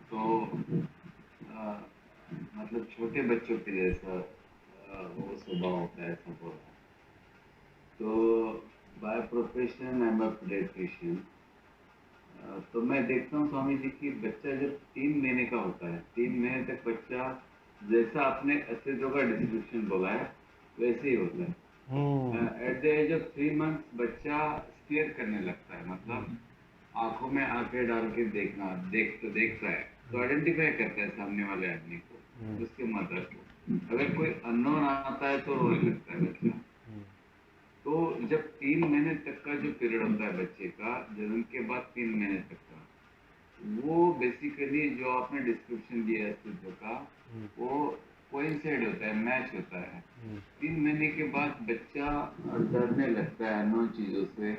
तो मतलब छोटे बच्चों के जैसा वो स्वभाव होता है, ऐसा बोल रहा है। तो by profession I am a paediatrician. तो मैं देखता हूँ स्वामी जी की बच्चा जब 3 महीने का होता है, 3 महीने तक बच्चा जैसा आपने अस्तित्व का डिस्क्रिप्शन बोला है वैसे ही होता हम्म। है। At the age of 3 month बच्चा स्टेयर करने लगता है, मतलब आंखों में आंखें डाल के देखना, देखता है, तो आइडेंटिफाई करता है सामने वाले आदमी को, उसके मदर को। अगर कोई अननोन आता है तो रोने लगता है बच्चा। तो जब 3 महीने तक का जो पीरियड होता है बच्चे का, जन्म के बाद 3 महीने तक का, वो बेसिकली जो आपने डिस्क्रिप्शन दिया है अस्तित्व का, वो कोइंसाइड होता है, मैच होता है। 3 महीने के बाद बच्चा डरने लगता है अननोन चीजों से,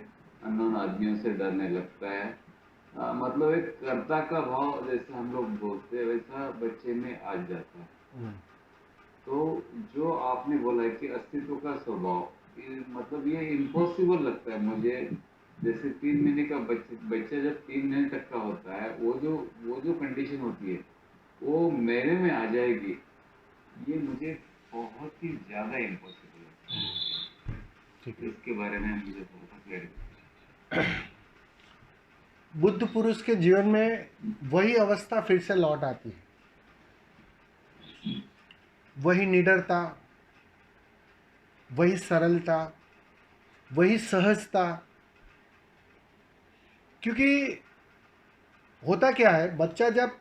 अननोन आदमियों से डरने लगता है। मतलब एक कर्ता का भाव जैसे हम लोग बोलते हैं वैसा बच्चे में आ जाता है। तो जो आपने बोला है कि अस्तित्व का स्वभाव, मतलब ये इम्पॉसिबल लगता है मुझे। जैसे 3 महीने का बच्चा जब 3 महीने तक का होता है, वो जो कंडीशन होती है वो मेरे में आ जाएगी, ये मुझे बहुत ही ज्यादा इम्पॉसिबल लगता ठीक है। है। इसके बारे में मुझे थोड़ा सा क्लैरिफिकेशन। बुद्ध पुरुष के जीवन में वही अवस्था फिर से लौट आती है, वही निडरता, वही सरलता, वही सहजता। क्योंकि होता क्या है, बच्चा जब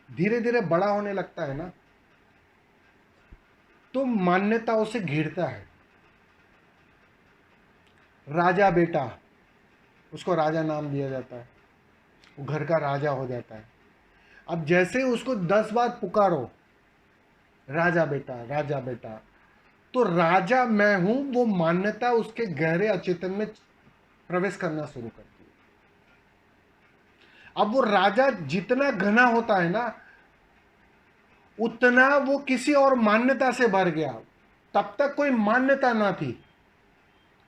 धीरे धीरे बड़ा होने लगता है ना, तो मान्यता उसे घेरता है। राजा बेटा, उसको राजा नाम दिया जाता है, वो घर का राजा हो जाता है। अब जैसे उसको 10 बार पुकारो, राजा बेटा राजा बेटा, तो राजा मैं हूं, वो मान्यता उसके गहरे अचेतन में प्रवेश करना शुरू करती है। अब वो राजा जितना घना होता है ना, उतना वो किसी और मान्यता से भर गया। तब तक कोई मान्यता ना थी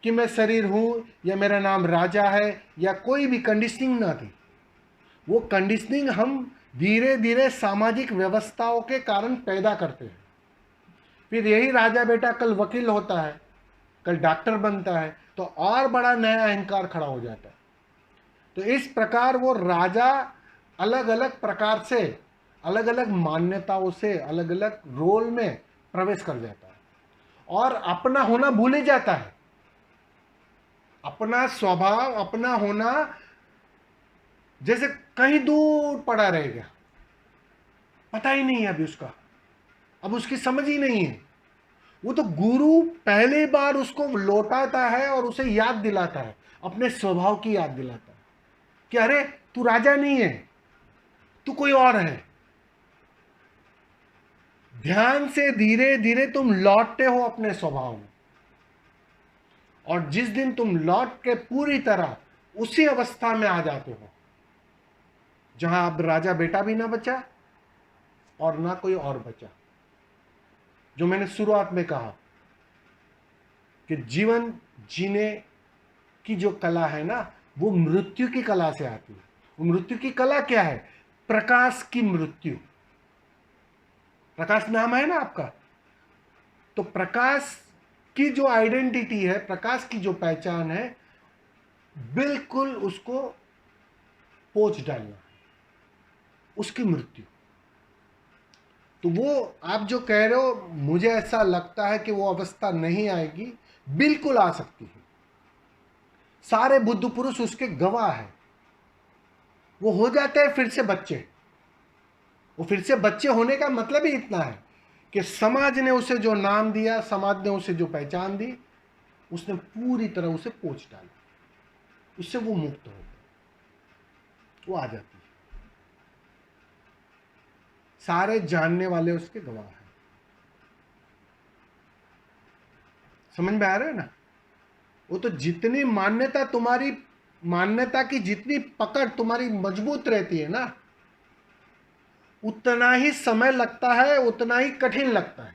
कि मैं शरीर हूं, या मेरा नाम राजा है, या कोई भी कंडीशनिंग ना थी। वो कंडीशनिंग हम धीरे धीरे सामाजिक व्यवस्थाओं के कारण पैदा करते हैं। फिर यही राजा बेटा कल वकील होता है, कल डॉक्टर बनता है, तो और बड़ा नया अहंकार खड़ा हो जाता है। तो इस प्रकार वो राजा अलग अलग प्रकार से, अलग अलग मान्यताओं से, अलग अलग रोल में प्रवेश कर जाता है और अपना होना भूल ही जाता है। अपना स्वभाव, अपना होना जैसे कहीं दूर पड़ा रह गया, पता ही नहीं है अभी उसका, अब उसकी समझ ही नहीं है। वो तो गुरु पहली बार उसको लौटाता है और उसे याद दिलाता है, अपने स्वभाव की याद दिलाता है कि अरे तू राजा नहीं है, तू कोई और है। ध्यान से धीरे धीरे तुम लौटते हो अपने स्वभाव में, और जिस दिन तुम लौट के पूरी तरह उसी अवस्था में आ जाते हो जहां अब राजा बेटा भी ना बचा और ना कोई और बचा। जो मैंने शुरुआत में कहा कि जीवन जीने की जो कला है ना, वो मृत्यु की कला से आती है। वो मृत्यु की कला क्या है? प्रकाश की मृत्यु। प्रकाश नाम है ना आपका, तो प्रकाश की जो आइडेंटिटी है, प्रकाश की जो पहचान है, बिल्कुल उसको पोंछ डालना, उसकी मृत्यु। तो वो आप जो कह रहे हो, मुझे ऐसा लगता है कि वो अवस्था नहीं आएगी, बिल्कुल आ सकती है। सारे बुद्ध पुरुष उसके गवाह है। वो हो जाते हैं फिर से बच्चे। वो फिर से बच्चे होने का मतलब ही इतना है कि समाज ने उसे जो नाम दिया, समाज ने उसे जो पहचान दी, उसने पूरी तरह उसे पोंछ डाला, उससे वो मुक्त हो गया, वो आ जाती है। सारे जानने वाले उसके गवाह हैं। समझ में आ रहा है ना? वो तो जितनी मान्यता तुम्हारी, मान्यता की जितनी पकड़ तुम्हारी मजबूत रहती है ना, उतना ही समय लगता है, उतना ही कठिन लगता है।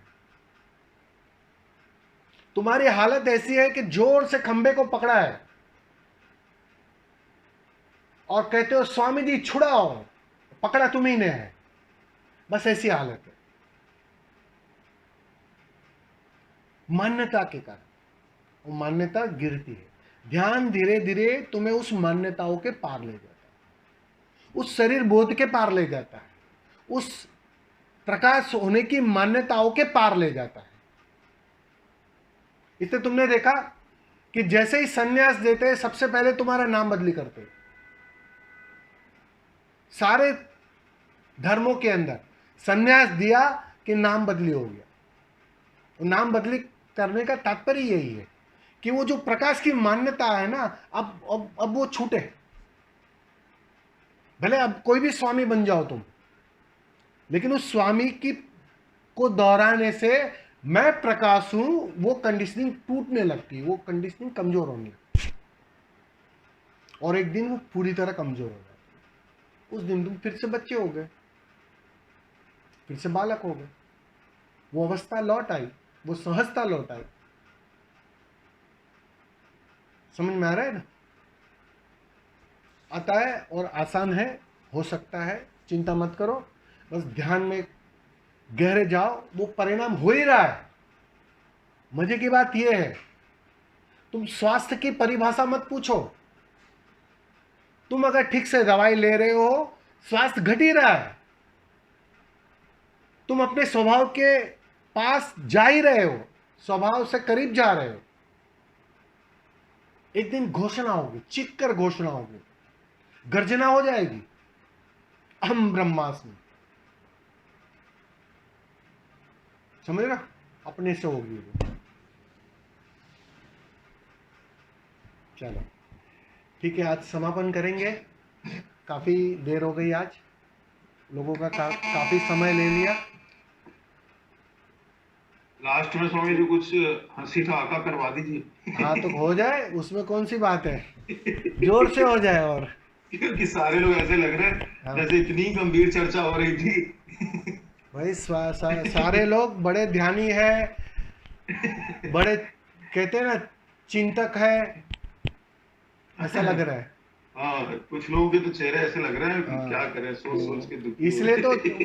तुम्हारी हालत ऐसी है कि जोर से खंबे को पकड़ा है और कहते हो स्वामी जी छुड़ाओ, पकड़ा तुम्ही ने है, बस ऐसी हालत है मान्यता के कारण। वो मान्यता गिरती है, ध्यान धीरे धीरे तुम्हें उस मान्यताओं के पार ले जाता है, उस शरीर बोध के पार ले जाता है, उस प्रकाश होने की मान्यताओं के पार ले जाता है। इसलिए तुमने देखा कि जैसे ही संन्यास देते हैं सबसे पहले तुम्हारा नाम बदली करते हैं। सारे धर्मों के अंदर संन्यास दिया कि नाम बदली हो गया। नाम बदली करने का तात्पर्य यही है कि वो जो प्रकाश की मान्यता है ना, अब वो छूटे। भले अब कोई भी स्वामी बन जाओ तुम, लेकिन उस स्वामी की को दोहराने से मैं प्रकाश हूं, वो कंडीशनिंग टूटने लगती है, वो कंडीशनिंग कमजोर होने लगती है, और एक दिन वो पूरी तरह कमजोर हो जाती है। उस दिन तुम फिर से बच्चे हो गए, फिर से बालक हो गए, वो अवस्था लौट आई, वो सहजता लौट आई। समझ में आ रहा है ना? आता है और आसान है, हो सकता है, चिंता मत करो, बस ध्यान में गहरे जाओ, वो परिणाम हो ही रहा है। मजे की बात यह है, तुम स्वास्थ्य की परिभाषा मत पूछो। तुम अगर ठीक से दवाई ले रहे हो, स्वास्थ्य घट ही रहा है, तुम अपने स्वभाव के पास जा ही रहे हो, स्वभाव से करीब जा रहे हो। एक दिन घोषणा होगी, चीख कर घोषणा होगी, गर्जना हो जाएगी, अहम ब्रह्मास्मि। समझ रहा? अपने से होगी वो। चलो ठीक है, आज समापन करेंगे। काफी देर हो गई, आज लोगों का काफी समय ले लिया। लास्ट में स्वामी जी कुछ हंसी ठहाका करवा दीजिए। हाँ तो हो जाए, उसमें कौन सी बात है, जोर से हो जाए। और क्योंकि सारे लोग ऐसे लग रहे हैं हाँ। जैसे इतनी गंभीर चर्चा हो रही थी। भाई सारे लोग बड़े ध्यानी है, बड़े कहते हैं ना चिंतक है, ऐसा लग रहा है। हाँ, कुछ लोगों के तो चेहरे ऐसे लग रहे हैं कि हाँ। क्या करें, सोच सोच के दुखी हो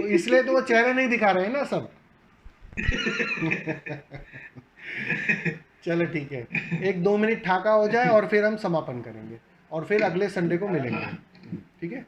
इसलिए तो वो चेहरे नहीं दिखा रहे हैं ना सब। चलो ठीक है, 1-2 मिनट ठाका हो जाए और फिर हम समापन करेंगे, और फिर अगले संडे को मिलेंगे। ठीक है।